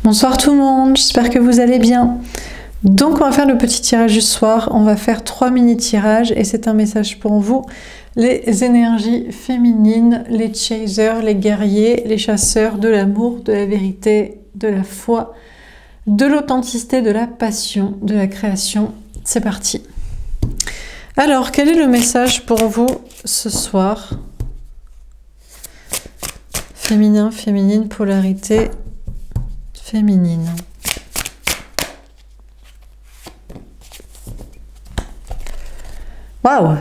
Bonsoir tout le monde, j'espère que vous allez bien. Donc on va faire le petit tirage du soir, on va faire 3 mini tirages et c'est un message pour vous. Les énergies féminines, les chasers, les guerriers, les chasseurs de l'amour, de la vérité, de la foi, de l'authenticité, de la passion, de la création. C'est parti. Alors, quel est le message pour vous ce soir? Féminin, féminine, polarité féminine. Waouh!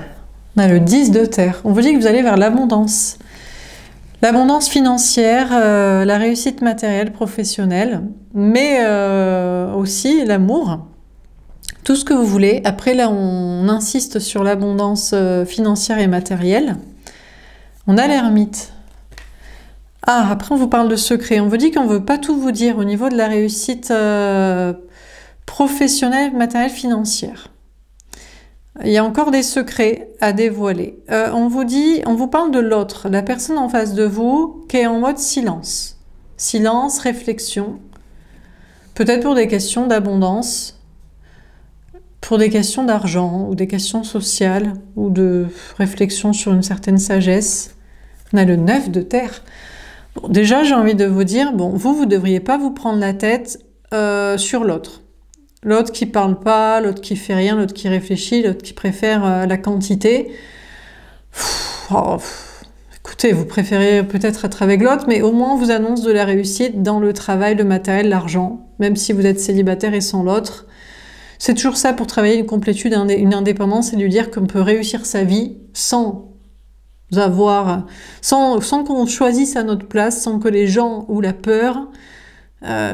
On a le 10 de terre. On vous dit que vous allez vers l'abondance. L'abondance financière, la réussite matérielle, professionnelle, mais aussi l'amour. Tout ce que vous voulez. Après, là, on insiste sur l'abondance financière et matérielle. On a l'ermite. Ah, après, on vous parle de secret. On vous dit qu'on ne veut pas tout vous dire au niveau de la réussite professionnelle, matérielle, financière. Il y a encore des secrets à dévoiler. On vous parle de l'autre, la personne en face de vous qui est en mode silence. Silence, réflexion. Peut-être pour des questions d'abondance, pour des questions d'argent ou des questions sociales ou de réflexion sur une certaine sagesse. On a le 9 de terre. Bon, déjà, j'ai envie de vous dire, bon, vous ne devriez pas vous prendre la tête sur l'autre. L'autre qui parle pas, l'autre qui fait rien, l'autre qui réfléchit, l'autre qui préfère la quantité. Écoutez, vous préférez peut-être être avec l'autre, mais au moins on vous annonce de la réussite dans le travail, le matériel, l'argent, même si vous êtes célibataire et sans l'autre. C'est toujours ça pour travailler une complétude, une indépendance, c'est de lui dire qu'on peut réussir sa vie sans qu'on choisisse à notre place, sans que les gens ou la peur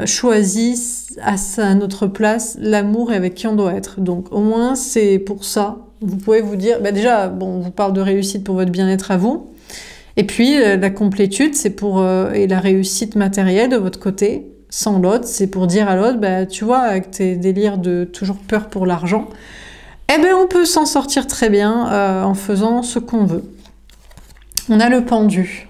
choisissent à notre place l'amour et avec qui on doit être. Donc au moins c'est pour ça, vous pouvez vous dire, bah déjà, bon, on vous parle de réussite pour votre bien-être à vous, et puis la complétude, c'est pour, et la réussite matérielle de votre côté, sans l'autre, c'est pour dire à l'autre, bah tu vois, avec tes délires de toujours peur pour l'argent, eh ben on peut s'en sortir très bien en faisant ce qu'on veut. On a le pendu.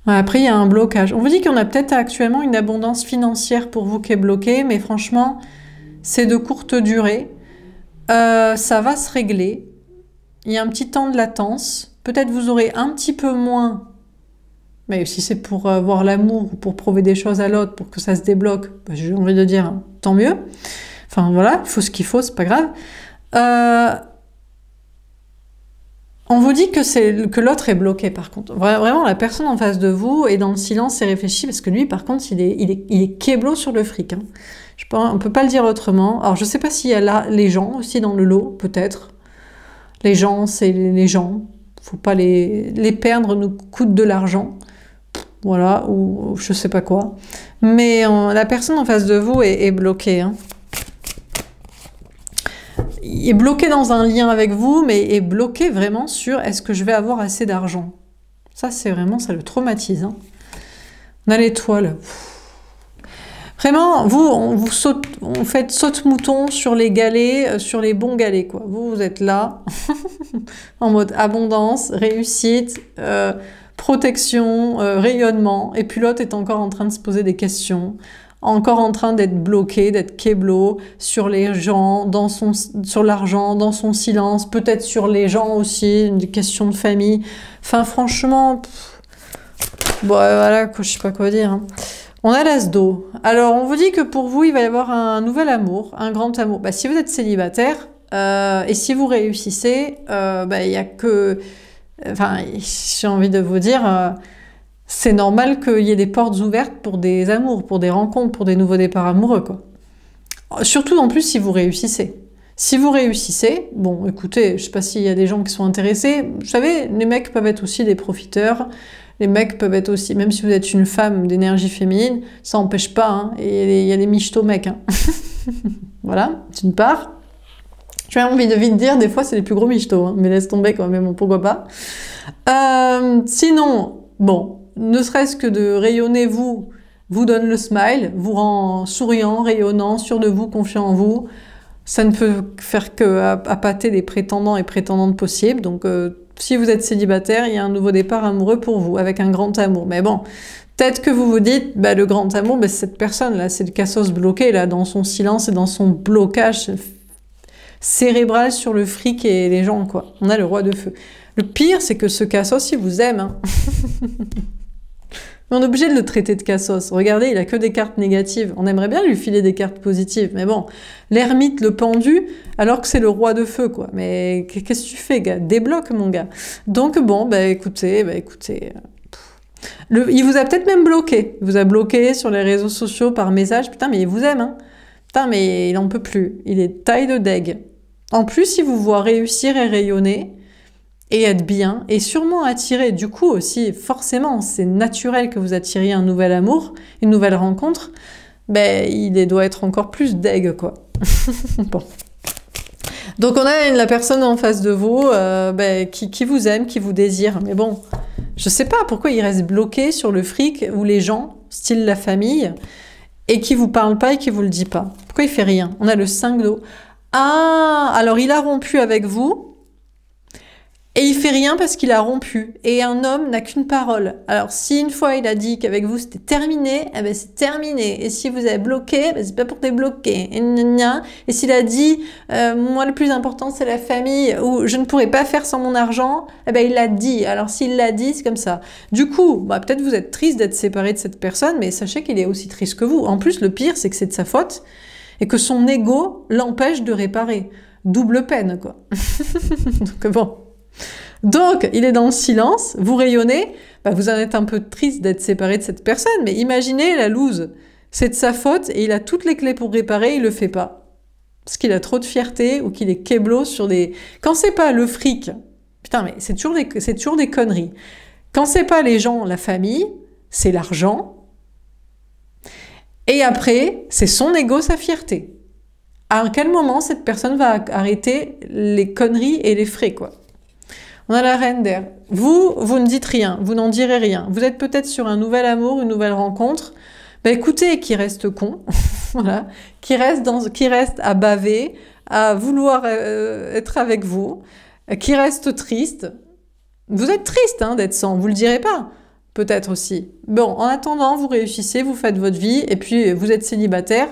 Après, il y a un blocage. On vous dit qu'on a peut-être actuellement une abondance financière pour vous qui est bloquée, mais franchement, c'est de courte durée. Ça va se régler. Il y a un petit temps de latence. Peut-être vous aurez un petit peu moins, mais si c'est pour avoir l'amour ou pour prouver des choses à l'autre, pour que ça se débloque, bah, j'ai envie de dire, hein, tant mieux. Enfin voilà, il faut ce qu'il faut, c'est pas grave. On vous dit que l'autre est bloqué, par contre. Vraiment, la personne en face de vous est dans le silence et réfléchit, parce que lui, par contre, il est kéblo sur le fric. Hein. On ne peut pas le dire autrement. Alors, je ne sais pas s'il y a là les gens aussi dans le lot, peut-être. Les gens, c'est les gens. Il ne faut pas les perdre, nous coûte de l'argent. Voilà, ou je ne sais pas quoi. Mais la personne en face de vous est bloquée, hein. Il est bloqué dans un lien avec vous, mais est bloqué vraiment sur est-ce que je vais avoir assez d'argent. Ça, c'est vraiment, ça le traumatise. Hein. On a l'étoile. Vraiment, vous faites saute-mouton sur les galets, sur les bons galets, quoi. Vous êtes là, en mode abondance, réussite, protection, rayonnement, et puis l'autre est encore en train de se poser des questions, encore en train d'être bloqué, d'être kéblo sur les gens, sur l'argent, dans son silence, peut-être sur les gens aussi, des questions de famille. Enfin, franchement, bon, voilà, je sais pas quoi dire. Hein. On a l'as d'eau. Alors, on vous dit que pour vous, il va y avoir un nouvel amour, un grand amour. Bah, si vous êtes célibataire, et si vous réussissez, bah, il y a que... Enfin, j'ai envie de vous dire... c'est normal qu'il y ait des portes ouvertes pour des amours, pour des rencontres, pour des nouveaux départs amoureux, quoi. Surtout, en plus, si vous réussissez. Si vous réussissez, bon, écoutez, je sais pas s'il y a des gens qui sont intéressés, vous savez, les mecs peuvent être aussi des profiteurs, les mecs peuvent être aussi, même si vous êtes une femme d'énergie féminine, ça n'empêche pas, hein, et il y a des michtos mecs, hein. Voilà, d'une part. J'ai envie de vite dire, des fois, c'est les plus gros michtos, hein, mais laisse tomber, quoi, mais bon, pourquoi pas. Sinon, bon, ne serait-ce que de rayonner vous donne le smile, vous rend souriant, rayonnant, sûr de vous, confiant en vous. Ça ne peut faire que appâter des prétendants et prétendantes possibles. Donc, si vous êtes célibataire, il y a un nouveau départ amoureux pour vous, avec un grand amour. Mais bon, Peut-être que vous vous dites, bah, le grand amour, bah, c'est cette personne-là, c'est le cassos bloqué, là, dans son silence et dans son blocage cérébral sur le fric et les gens, quoi. On a le roi de feu. Le pire, c'est que ce cassos, il vous aime, hein. Mais on est obligé de le traiter de cassos. Regardez, il a que des cartes négatives. On aimerait bien lui filer des cartes positives. Mais bon, l'ermite, le pendu, alors que c'est le roi de feu, quoi. Mais qu'est-ce que tu fais, gars? Débloque, mon gars. Donc bon, bah écoutez... il vous a peut-être même bloqué. Il vous a bloqué sur les réseaux sociaux par message. Putain, mais il vous aime, hein. Putain, mais il n'en peut plus. Il est taille de deg. En plus, il vous voit réussir et rayonner et être bien, et sûrement attirer. Du coup aussi, forcément, c'est naturel que vous attiriez un nouvel amour, une nouvelle rencontre. Ben, il doit être encore plus deg, quoi. Bon. Donc on a la personne en face de vous qui vous aime, qui vous désire. Mais bon, je sais pas pourquoi il reste bloqué sur le fric ou les gens, style la famille, et qui vous parle pas et qui vous le dit pas. Pourquoi il fait rien? On a le 5 d'eau. Ah, alors il a rompu avec vous, et il fait rien parce qu'il a rompu. Et un homme n'a qu'une parole. Alors si une fois il a dit qu'avec vous c'était terminé, eh ben c'est terminé. Et si vous avez bloqué, ben c'est pas pour débloquer. Et s'il a dit moi le plus important c'est la famille, ou je ne pourrais pas faire sans mon argent, eh ben il l'a dit. Alors s'il l'a dit, c'est comme ça. Du coup, bah, peut-être vous êtes triste d'être séparé de cette personne, mais sachez qu'il est aussi triste que vous. En plus, le pire, c'est que c'est de sa faute et que son ego l'empêche de réparer. Double peine, quoi. Donc bon. Donc, il est dans le silence, vous rayonnez, bah vous en êtes un peu triste d'être séparé de cette personne, mais imaginez la loose. C'est de sa faute et il a toutes les clés pour réparer, il le fait pas. Parce qu'il a trop de fierté ou qu'il est kéblo sur des... Quand c'est pas le fric, putain, mais c'est toujours des conneries. Quand c'est pas les gens, la famille, c'est l'argent. Et après, c'est son ego, sa fierté. À quel moment cette personne va arrêter les conneries et les frais, quoi? On a la reine d'air. Vous ne dites rien, vous n'en direz rien. Vous êtes peut-être sur un nouvel amour, une nouvelle rencontre. Bah écoutez, qui reste con, voilà, qui reste à baver, à vouloir être avec vous, qui reste triste. Vous êtes triste hein, d'être sans, vous le direz pas, peut-être aussi. Bon, en attendant, vous réussissez, vous faites votre vie, et puis vous êtes célibataire,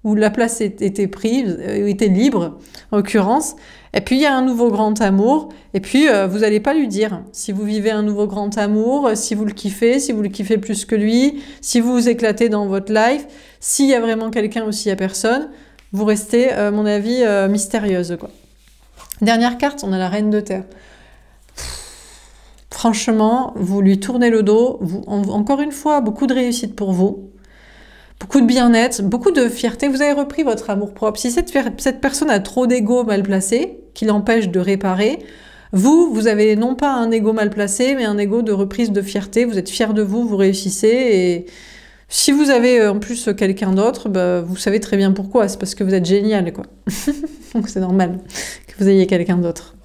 où la place était prise, était libre, en l'occurrence. Et puis, il y a un nouveau grand amour. Et puis, vous n'allez pas lui dire si vous vivez un nouveau grand amour, si vous le kiffez plus que lui, si vous vous éclatez dans votre life, s'il y a vraiment quelqu'un ou s'il n'y a personne, vous restez, à mon avis, mystérieuse, quoi. Dernière carte, on a la reine de terre. Franchement, vous lui tournez le dos. Encore une fois, beaucoup de réussite pour vous. Beaucoup de bien-être, beaucoup de fierté. Vous avez repris votre amour-propre. Si cette personne a trop d'ego mal placé, qui l'empêche de réparer, vous avez non pas un ego mal placé, mais un ego de reprise de fierté. Vous êtes fier de vous, vous réussissez. Et si vous avez en plus quelqu'un d'autre, bah, vous savez très bien pourquoi. C'est parce que vous êtes génial, quoi. Donc c'est normal que vous ayez quelqu'un d'autre.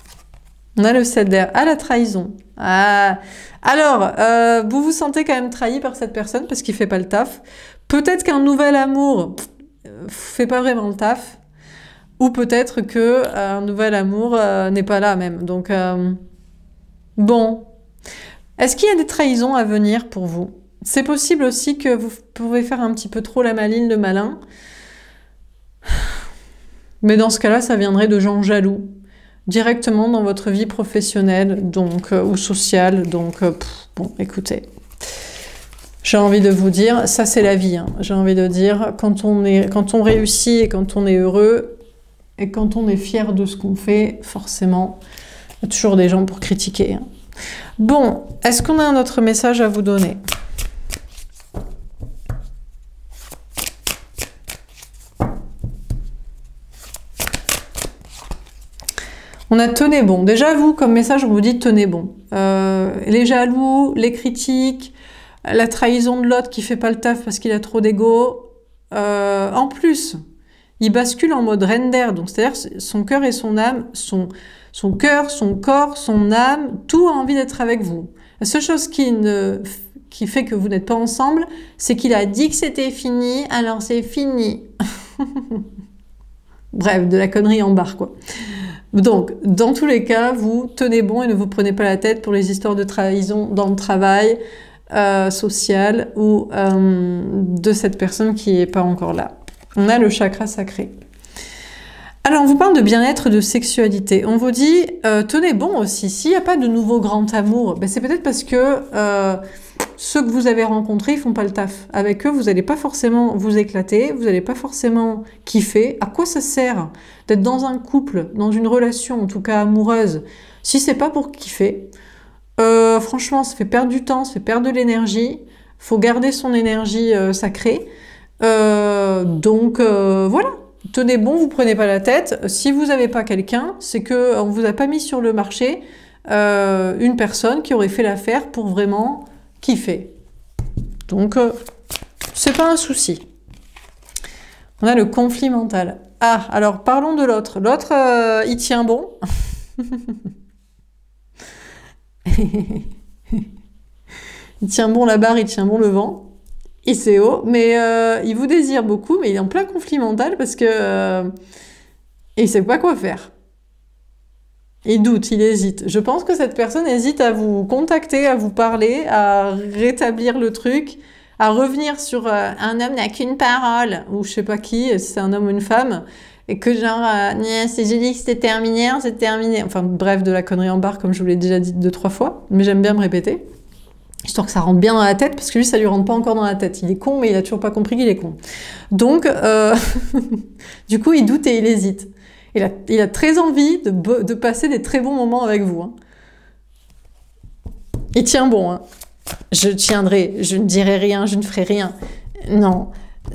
On a le 7 d'air. Ah, la trahison. Ah. Alors, vous vous sentez quand même trahi par cette personne parce qu'il fait pas le taf. Peut-être qu'un nouvel amour fait pas vraiment le taf. Ou peut-être que un nouvel amour n'est pas là même. Donc, bon. Est-ce qu'il y a des trahisons à venir pour vous? C'est possible aussi que vous pouvez faire un petit peu trop la maline, le malin. Mais dans ce cas-là, ça viendrait de gens jaloux. Directement dans votre vie professionnelle donc ou sociale. Donc, bon, écoutez. J'ai envie de vous dire, ça c'est la vie. Hein. J'ai envie de dire, quand on réussit et quand on est heureux et quand on est fier de ce qu'on fait, forcément, il y a toujours des gens pour critiquer. Hein. Bon, est-ce qu'on a un autre message à vous donner? On a tenez bon. Déjà, vous, comme message, on vous dit tenez bon. Les jaloux, les critiques, la trahison de l'autre qui fait pas le taf parce qu'il a trop d'ego. En plus, il bascule en mode reine d'air. Donc, c'est-à-dire son cœur et son âme, son cœur, son corps, son âme, tout a envie d'être avec vous. La seule chose qui fait que vous n'êtes pas ensemble, c'est qu'il a dit que c'était fini, alors c'est fini. Bref, de la connerie en barre, quoi. Donc, dans tous les cas, vous tenez bon et ne vous prenez pas la tête pour les histoires de trahison dans le travail. social ou de cette personne qui n'est pas encore là. On a le chakra sacré. Alors, on vous parle de bien-être, de sexualité. On vous dit, tenez bon aussi, s'il n'y a pas de nouveau grand amour, ben c'est peut-être parce que ceux que vous avez rencontrés, ils font pas le taf. Avec eux, vous n'allez pas forcément vous éclater, vous n'allez pas forcément kiffer. À quoi ça sert d'être dans un couple, dans une relation, en tout cas amoureuse, si c'est pas pour kiffer? Franchement, ça fait perdre du temps, ça fait perdre de l'énergie. Faut garder son énergie sacrée. Donc voilà. Tenez bon, vous prenez pas la tête. Si vous n'avez pas quelqu'un, c'est que on vous a pas mis sur le marché une personne qui aurait fait l'affaire pour vraiment kiffer. Donc c'est pas un souci. On a le conflit mental. Ah, alors parlons de l'autre. L'autre, il tient bon. Il tient bon la barre, il tient bon le vent. Il sait haut, mais il vous désire beaucoup, mais il est en plein conflit mental parce que il sait pas quoi faire. Il doute, il hésite. Je pense que cette personne hésite à vous contacter, à vous parler, à rétablir le truc, à revenir sur un homme n'a qu'une parole, ou je sais pas qui, si c'est un homme ou une femme, et que genre, si j'ai dit que c'était terminé, c'est terminé. Enfin bref, de la connerie en barre, comme je vous l'ai déjà dit 2-3 fois, mais j'aime bien me répéter. Histoire que ça rentre bien dans la tête, parce que lui, ça lui rentre pas encore dans la tête. Il est con, mais il a toujours pas compris qu'il est con. Donc, du coup, il doute et il hésite. Il a très envie de passer des très bons moments avec vous. Hein. Il tient bon. Hein. Je tiendrai, je ne dirai rien, je ne ferai rien. Non,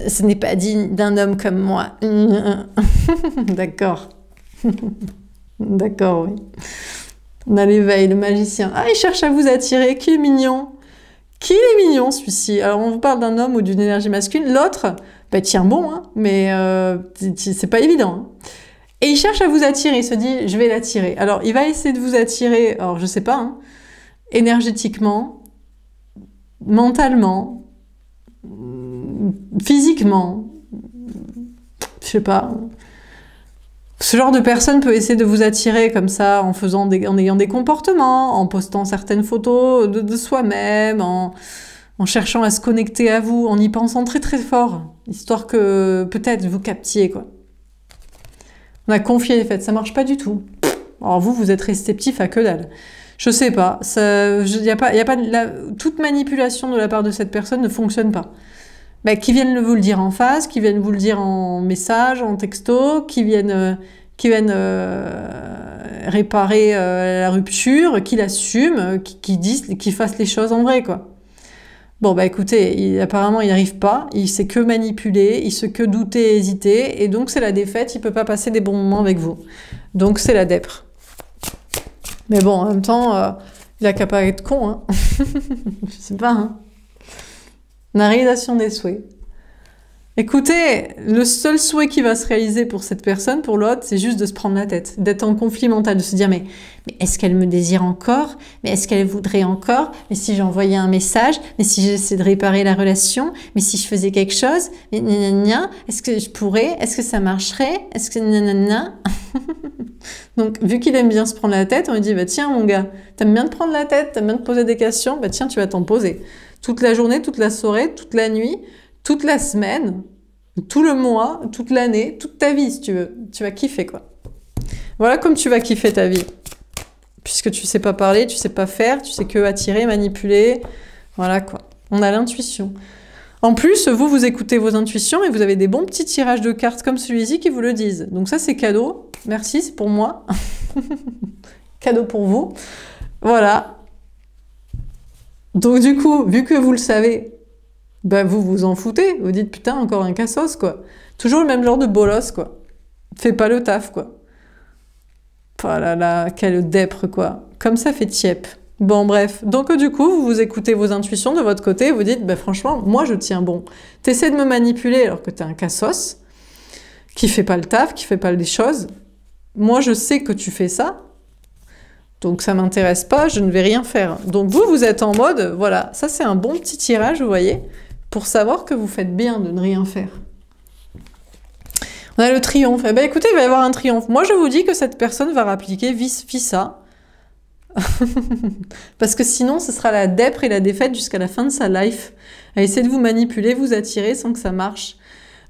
ce n'est pas digne d'un homme comme moi. D'accord. D'accord, oui. On a l'éveil, le magicien. Ah, il cherche à vous attirer. Qui est mignon. Qui est mignon, celui-ci. Alors, on vous parle d'un homme ou d'une énergie masculine. L'autre, bah, tient bon, hein, mais c'est pas évident. Hein. Et il cherche à vous attirer. Il se dit, je vais l'attirer. Alors, il va essayer de vous attirer, alors je sais pas, hein, énergétiquement, mentalement, physiquement, je sais pas. Ce genre de personne peut essayer de vous attirer comme ça en ayant des comportements, en postant certaines photos de soi-même, en cherchant à se connecter à vous, en y pensant très très fort, histoire que peut-être vous captiez, quoi. On a confié les faits, ça marche pas du tout. Alors vous êtes réceptif à que dalle. Je sais pas, toute manipulation de la part de cette personne ne fonctionne pas. Bah, qui viennent vous le dire en face, qui viennent vous le dire en message, en texto, qui viennent réparer la rupture, qui l'assument, qui disent, qui fassent les choses en vrai, quoi. Bon, bah écoutez, apparemment il n'arrive pas, il sait que manipuler, il sait que douter et hésiter, et donc c'est la défaite, il peut pas passer des bons moments avec vous. Donc c'est la dèpre. Mais bon, en même temps, il a qu'à pas être con, hein. Je sais pas, hein. La réalisation des souhaits. Écoutez, le seul souhait qui va se réaliser pour cette personne, pour l'autre, c'est juste de se prendre la tête, d'être en conflit mental, de se dire mais est-ce qu'elle me désire encore? Mais est-ce qu'elle voudrait encore? Mais si j'envoyais un message? Mais si j'essaie de réparer la relation? Mais si je faisais quelque chose? Mais nanana, est-ce que je pourrais? Est-ce que ça marcherait? Est-ce que nanana? Donc, vu qu'il aime bien se prendre la tête, on lui dit bah tiens mon gars, t'aimes bien te prendre la tête, t'aimes bien te poser des questions, bah tiens tu vas t'en poser. Toute la journée, toute la soirée, toute la nuit, toute la semaine, tout le mois, toute l'année, toute ta vie, si tu veux. Tu vas kiffer, quoi. Voilà comme tu vas kiffer ta vie. Puisque tu sais pas parler, tu sais pas faire, tu sais que attirer, manipuler. Voilà, quoi. On a l'intuition. En plus, vous écoutez vos intuitions et vous avez des bons petits tirages de cartes comme celui-ci qui vous le disent. Donc ça, c'est cadeau. Merci, c'est pour moi. Cadeau pour vous. Voilà. Donc du coup, vu que vous le savez, bah vous vous en foutez. Vous dites putain, encore un cassos, quoi. Toujours le même genre de bolos, quoi. Fais pas le taf, quoi. Oh là là, quelle dèpre, quoi. Comme ça fait tiep. Bon, bref. Donc du coup, vous écoutez vos intuitions de votre côté, vous dites, bah franchement, moi je tiens bon. T'essaies de me manipuler alors que t'es un cassos, qui fait pas le taf, qui fait pas les choses. Moi je sais que tu fais ça. Donc ça m'intéresse pas, je ne vais rien faire. Donc vous êtes en mode, voilà, ça c'est un bon petit tirage, vous voyez, pour savoir que vous faites bien de ne rien faire. On a le triomphe. Eh ben écoutez, il va y avoir un triomphe. Moi je vous dis que cette personne va rappliquer vice-versa Parce que sinon, ce sera la dèpre et la défaite jusqu'à la fin de sa life, à essayer de vous manipuler, vous attirer sans que ça marche.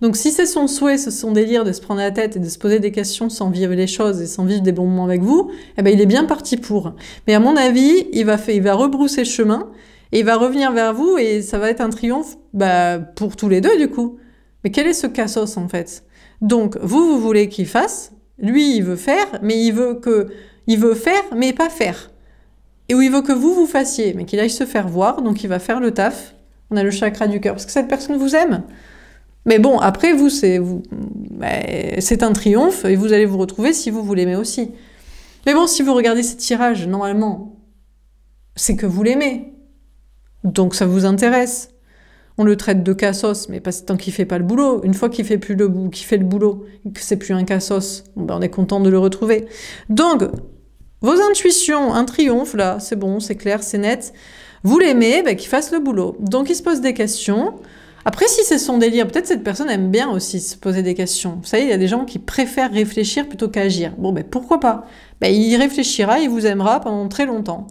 Donc si c'est son souhait, c'est son délire de se prendre la tête et de se poser des questions sans vivre les choses et sans vivre des bons moments avec vous, eh ben il est bien parti pour. Mais à mon avis, il va rebrousser chemin et il va revenir vers vous et ça va être un triomphe pour tous les deux du coup. Mais quel est ce cassos en fait? Donc vous voulez qu'il fasse, lui il veut faire, mais il veut faire mais pas faire. Et où il veut que vous fassiez, mais qu'il aille se faire voir, donc il va faire le taf. On a le chakra du cœur, parce que cette personne vous aime. Mais bon, après, c'est un triomphe, et vous allez vous retrouver si vous l'aimez aussi. Mais bon, si vous regardez ces tirages, normalement, c'est que vous l'aimez. Donc ça vous intéresse. On le traite de cassos, mais pas tant qu'il fait pas le boulot. Une fois qu'il fait le boulot, et que c'est plus un cassos, on est content de le retrouver. Donc, vos intuitions, un triomphe, là, c'est bon, c'est clair, c'est net. Vous l'aimez, qu'il fasse le boulot. Donc il se pose des questions. Après, si c'est son délire, peut-être cette personne aime bien aussi se poser des questions. Vous savez, il y a des gens qui préfèrent réfléchir plutôt qu'agir. Bon, pourquoi pas? Il réfléchira, il vous aimera pendant très longtemps.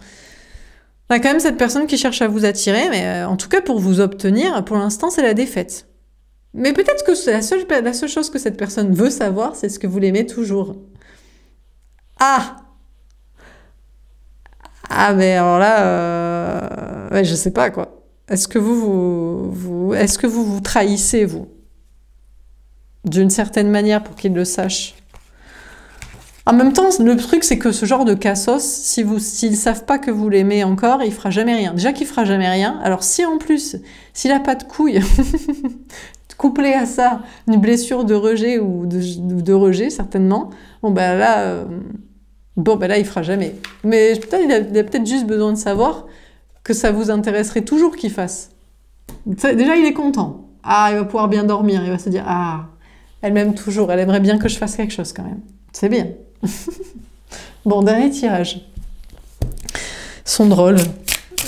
On a quand même cette personne qui cherche à vous attirer, mais en tout cas, pour vous obtenir, pour l'instant, c'est la défaite. Mais peut-être que la seule chose que cette personne veut savoir, c'est ce que vous l'aimez toujours. Ah! Ah, mais alors là, je sais pas, quoi. Est-ce que vous trahissez, vous? D'une certaine manière, pour qu'il le sache. En même temps, le truc, c'est que ce genre de cassos, s'ils savent pas que vous l'aimez encore, il fera jamais rien. Déjà qu'il fera jamais rien, alors si en plus, s'il a pas de couilles, couplé à ça, une blessure de rejet ou de rejet, certainement, là, il fera jamais. Mais peut-être il a peut-être juste besoin de savoir que ça vous intéresserait toujours qu'il fasse. Déjà, il est content. Ah, il va pouvoir bien dormir. Il va se dire, ah, elle m'aime toujours. Elle aimerait bien que je fasse quelque chose quand même. C'est bien. Bon, dernier tirage. Ils sont drôles.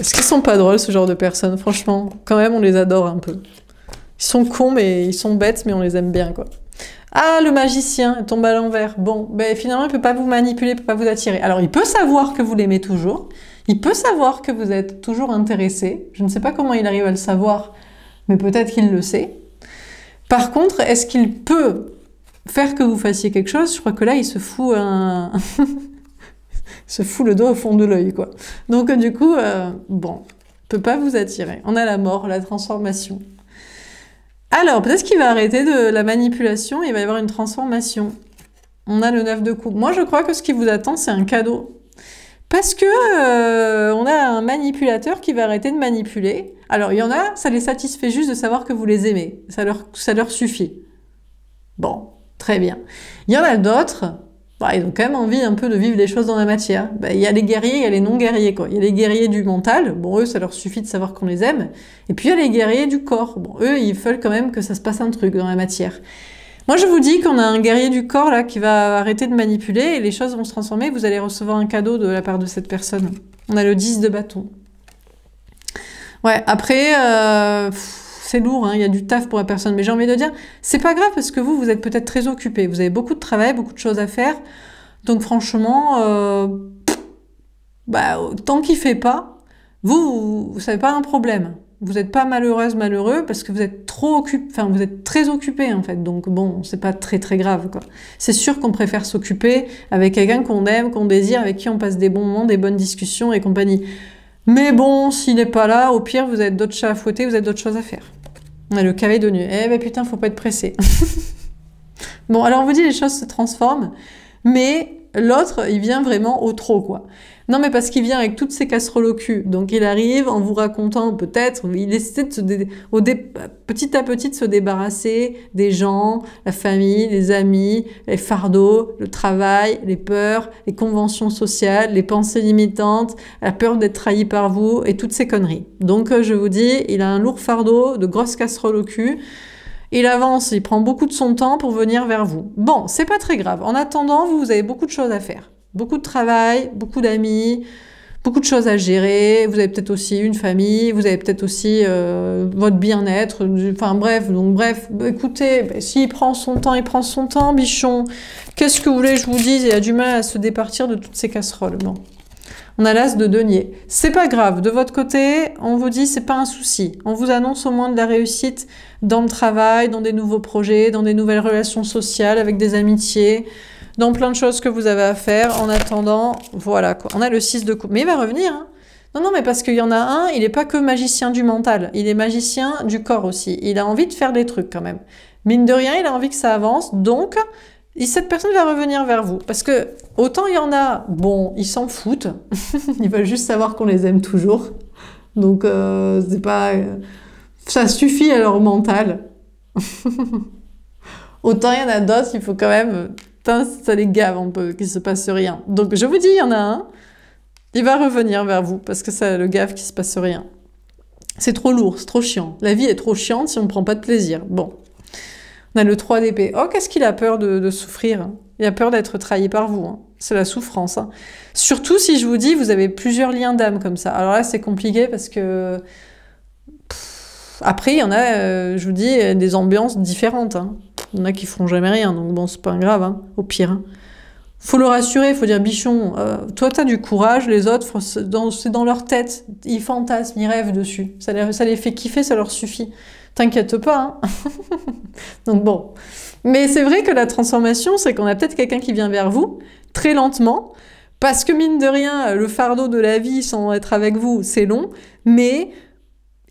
Est-ce qu'ils sont pas drôles, ce genre de personnes? Franchement, quand même, on les adore un peu. Ils sont cons, mais ils sont bêtes, mais on les aime bien, quoi. Ah, le magicien, il tombe à l'envers. Bon, finalement, il peut pas vous manipuler, il peut pas vous attirer. Alors, il peut savoir que vous l'aimez toujours. Il peut savoir que vous êtes toujours intéressé. Je ne sais pas comment il arrive à le savoir, mais peut-être qu'il le sait. Par contre, est-ce qu'il peut faire que vous fassiez quelque chose? Je crois que là, il se fout se fout le doigt au fond de l'œil, quoi. Donc, du coup, bon, il peut pas vous attirer. On a la mort, la transformation. Alors, peut-être qu'il va arrêter de la manipulation, il va y avoir une transformation. On a le 9 de coupe. Moi, je crois que ce qui vous attend, c'est un cadeau. Parce que on a un manipulateur qui va arrêter de manipuler. Alors, il y en a, ça les satisfait juste de savoir que vous les aimez. Ça leur suffit. Bon, très bien. Il y en a d'autres, ils ont quand même envie un peu de vivre des choses dans la matière. Il y a les guerriers, il y a les non-guerriers, quoi. Il y a les guerriers du mental. Bon, eux, ça leur suffit de savoir qu'on les aime. Et puis, il y a les guerriers du corps. Bon, eux, ils veulent quand même que ça se passe un truc dans la matière. Moi, je vous dis qu'on a un guerrier du corps, là, qui va arrêter de manipuler et les choses vont se transformer. Vous allez recevoir un cadeau de la part de cette personne. On a le 10 de bâton. Ouais, après, c'est lourd, hein, il y a du taf pour la personne. Mais j'ai envie de dire, c'est pas grave parce que vous êtes peut-être très occupé. Vous avez beaucoup de travail, beaucoup de choses à faire. Donc, franchement, tant qu'il fait pas, vous savez pas un problème. Vous n'êtes pas malheureuse, malheureux, parce que vous êtes vous êtes très occupé, en fait. Donc, bon, c'est pas très, très grave, quoi. C'est sûr qu'on préfère s'occuper avec quelqu'un qu'on aime, qu'on désire, avec qui on passe des bons moments, des bonnes discussions et compagnie. Mais bon, s'il n'est pas là, au pire, vous avez d'autres chats à fouetter, vous avez d'autres choses à faire. On a le cavalier de nuit. Putain, faut pas être pressé. Bon, alors on vous dit, les choses se transforment, mais l'autre, il vient vraiment au trop, quoi. Non, mais parce qu'il vient avec toutes ses casseroles au cul. Donc, il arrive en vous racontant, peut-être, il essaie petit à petit de se débarrasser des gens, la famille, les amis, les fardeaux, le travail, les peurs, les conventions sociales, les pensées limitantes, la peur d'être trahi par vous et toutes ces conneries. Donc, je vous dis, il a un lourd fardeau, de grosses casseroles au cul. Il avance, il prend beaucoup de son temps pour venir vers vous. Bon, c'est pas très grave. En attendant, vous avez beaucoup de choses à faire. Beaucoup de travail, beaucoup d'amis, beaucoup de choses à gérer. Vous avez peut-être aussi une famille, vous avez peut-être aussi votre bien-être. Enfin bref, écoutez, s'il prend son temps, il prend son temps, bichon. Qu'est-ce que vous voulez que je vous dise? Il a du mal à se départir de toutes ces casseroles. Bon. On a l'as de denier. C'est pas grave. De votre côté, on vous dit c'est pas un souci. On vous annonce au moins de la réussite dans le travail, dans des nouveaux projets, dans des nouvelles relations sociales, avec des amitiés, dans plein de choses que vous avez à faire. En attendant, voilà quoi. On a le 6 de coupe. Mais il va revenir, hein. Non, non, mais parce qu'il y en a un, il n'est pas que magicien du mental. Il est magicien du corps aussi. Il a envie de faire des trucs quand même. Mine de rien, il a envie que ça avance. Donc, cette personne va revenir vers vous. Parce que, autant il y en a, bon, ils s'en foutent. Ils veulent juste savoir qu'on les aime toujours. Donc, c'est pas... ça suffit à leur mental. Autant il y en a d'autres, il faut quand même... Putain, ça les gave un peu, qu'il se passe rien. Donc, je vous dis, il y en a un. Il va revenir vers vous parce que ça le gave qu'il se passe rien. C'est trop lourd, c'est trop chiant. La vie est trop chiante si on ne prend pas de plaisir. Bon. On a le 3 d'épée. Oh, qu'est-ce qu'il a peur de souffrir? Il a peur d'être trahi par vous. Hein. C'est la souffrance. Hein. Surtout si je vous dis, vous avez plusieurs liens d'âme comme ça. Alors là, c'est compliqué parce que... Après, il y en a, je vous dis, des ambiances différentes. Hein. Il y en a qui feront jamais rien. Donc bon, c'est pas grave, hein, au pire. Hein. Faut le rassurer, il faut dire, bichon, toi t'as du courage, les autres, c'est dans leur tête, ils fantasment, ils rêvent dessus. Ça les fait kiffer, ça leur suffit. T'inquiète pas, hein. Donc bon. Mais c'est vrai que la transformation, c'est qu'on a peut-être quelqu'un qui vient vers vous, très lentement, parce que mine de rien, le fardeau de la vie sans être avec vous, c'est long, mais...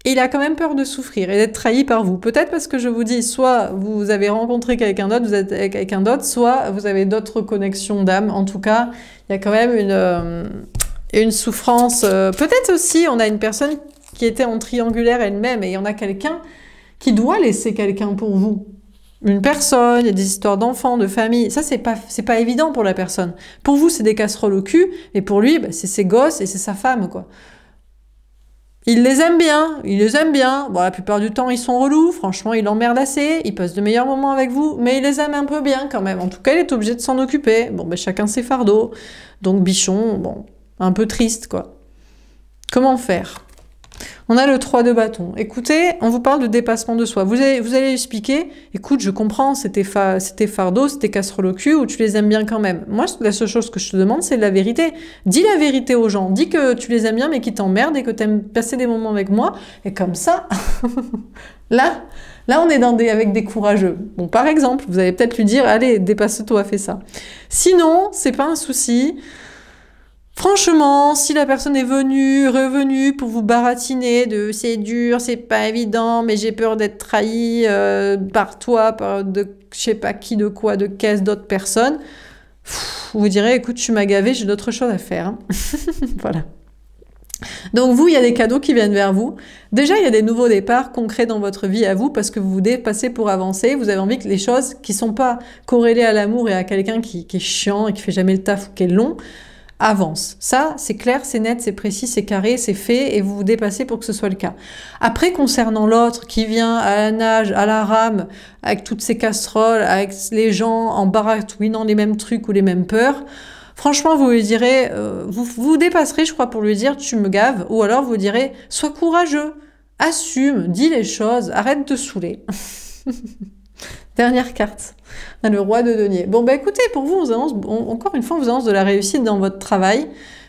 il a quand même peur de souffrir et d'être trahi par vous. Peut-être parce que je vous dis, soit vous avez rencontré quelqu'un d'autre, vous êtes avec quelqu'un d'autre, soit vous avez d'autres connexions d'âme. En tout cas, il y a quand même une souffrance. Peut-être aussi, on a une personne qui était en triangulaire elle-même et on a quelqu'un qui doit laisser quelqu'un pour vous. Une personne, il y a des histoires d'enfants, de famille. Ça, c'est pas évident pour la personne. Pour vous, c'est des casseroles au cul, et pour lui, bah, c'est ses gosses et c'est sa femme, quoi. Il les aime bien, il les aime bien. Bon, la plupart du temps, ils sont relous. Franchement, il emmerde assez. Il passe de meilleurs moments avec vous, mais il les aime un peu bien quand même. En tout cas, il est obligé de s'en occuper. Bon, ben, chacun ses fardeaux. Donc, bichon, bon, un peu triste, quoi. Comment faire? On a le 3 de bâton. Écoutez, on vous parle de dépassement de soi. Vous allez expliquer, écoute, je comprends, c'était fardeau, c'était casserole au cul, ou tu les aimes bien quand même. Moi, la seule chose que je te demande, c'est la vérité. Dis la vérité aux gens. Dis que tu les aimes bien, mais qu'ils t'emmerdent et que tu aimes passer des moments avec moi. Et comme ça, là, on est avec des courageux. Bon, par exemple, vous allez peut-être lui dire, allez, dépasse-toi, fais ça. Sinon, c'est pas un souci. Franchement, si la personne est revenue pour vous baratiner de c'est dur, c'est pas évident, mais j'ai peur d'être trahi par toi, par je sais pas qui, de quoi, de qu'est-ce, d'autres personnes, vous direz, écoute, tu m'as gavé, j'ai d'autres choses à faire. Hein. Voilà. Donc vous, il y a des cadeaux qui viennent vers vous. Déjà, il y a des nouveaux départs concrets dans votre vie à vous parce que vous vous dépassez pour avancer. Vous avez envie que les choses qui sont pas corrélées à l'amour et à quelqu'un qui est chiant et qui fait jamais le taf ou qui est long, avance. Ça, c'est clair, c'est net, c'est précis, c'est carré, c'est fait et vous vous dépassez pour que ce soit le cas. Après, concernant l'autre qui vient à la nage, à la rame, avec toutes ces casseroles, avec les gens en baratouinant les mêmes trucs ou les mêmes peurs, franchement, vous lui direz, vous dépasserez, je crois, pour lui dire, tu me gaves, ou alors vous direz, sois courageux, assume, dis les choses, arrête de te saouler. Dernière carte, on a le roi de denier. Bon, bah écoutez, pour vous, encore une fois, on vous annonce de la réussite dans votre travail.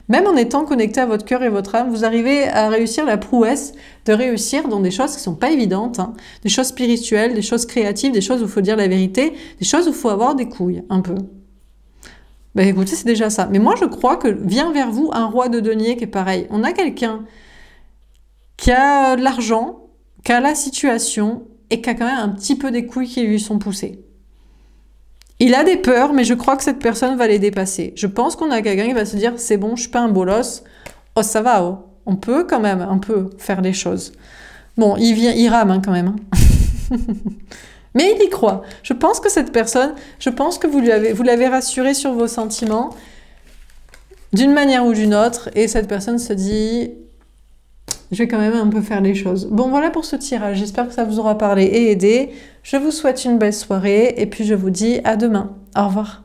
Même en étant connecté à votre cœur et votre âme, vous arrivez à réussir la prouesse de réussir dans des choses qui sont pas évidentes, hein. Des choses spirituelles, des choses créatives, des choses où il faut dire la vérité, des choses où il faut avoir des couilles, un peu. Ben écoutez, c'est déjà ça. Mais moi, je crois que vient vers vous un roi de denier qui est pareil. On a quelqu'un qui a de l'argent, qui a la situation et qui a quand même un petit peu des couilles qui lui sont poussées. Il a des peurs, mais je crois que cette personne va les dépasser. Je pense qu'on a quelqu'un qui va se dire, c'est bon, je suis pas un bolos. Oh, ça va, oh. On peut quand même un peu faire les choses. Bon, il rame hein, quand même. Hein. Mais il y croit. Je pense que cette personne, je pense que vous l'avez rassuré sur vos sentiments d'une manière ou d'une autre, et cette personne se dit, je vais quand même un peu faire les choses. Bon, voilà pour ce tirage. J'espère que ça vous aura parlé et aidé. Je vous souhaite une belle soirée, et puis je vous dis à demain. Au revoir.